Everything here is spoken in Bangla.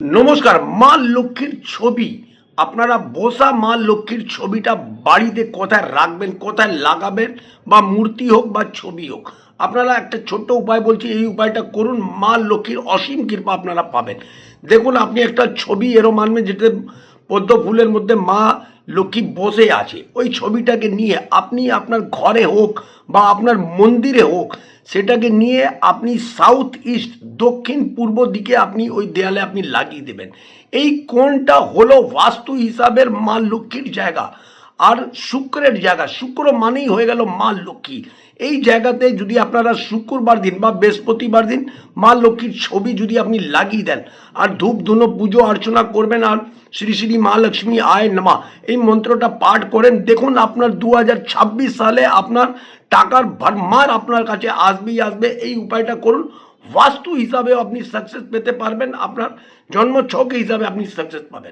নমস্কার। মা লক্ষ্মীর ছবি আপনারা বসা মা লক্ষ্মীর ছবিটা বাড়িতে কোথায় রাখবেন, কোথায় লাগাবেন, বা মূর্তি হোক বা ছবি হোক, আপনারা একটা ছোট্ট উপায় বলছি, এই উপায়টা করুন, মা লক্ষ্মীর অসীম কৃপা আপনারা পাবেন। দেখুন, আপনি একটা ছবি এরম আনবেন যেটাতে পদ্ম ফুলের মধ্যে মা লক্ষ্মী বসে আছে। ওই ছবিটাকে নিয়ে আপনি আপনার ঘরে হোক বা আপনার মন্দিরে হোক, সেটাকে নিয়ে আপনি সাউথ ইস্ট, দক্ষিণ পূর্ব দিকে আপনি ওই দেয়ালে আপনি লাগিয়ে দেবেন। এই কোণটা হলো বাস্তু হিসাবের মা লক্ষ্মীর জায়গা আর শুক্রের জায়গা। শুক্র মানেই হয়ে গেল মা লক্ষ্মী। এই জায়গাতে যদি আপনারা শুক্রবার দিন বা বৃহস্পতিবার দিন মা লক্ষ্মীর ছবি যদি আপনি লাগিয়ে দেন আর ধূপ ধুনো পুজো অর্চনা করবেন আর শ্রী শ্রী মা লক্ষ্মী আয় নমঃ এই মন্ত্রটা পাঠ করেন, দেখুন আপনার 2026 সালে আপনার টাকার ভরমার আপনার কাছে আসবেই আসবে। এই উপায়টা করুন, বাস্তু হিসাবেও আপনি সাকসেস পেতে পারবেন, আপনার জন্মছক হিসাবে আপনি সাকসেস পাবেন।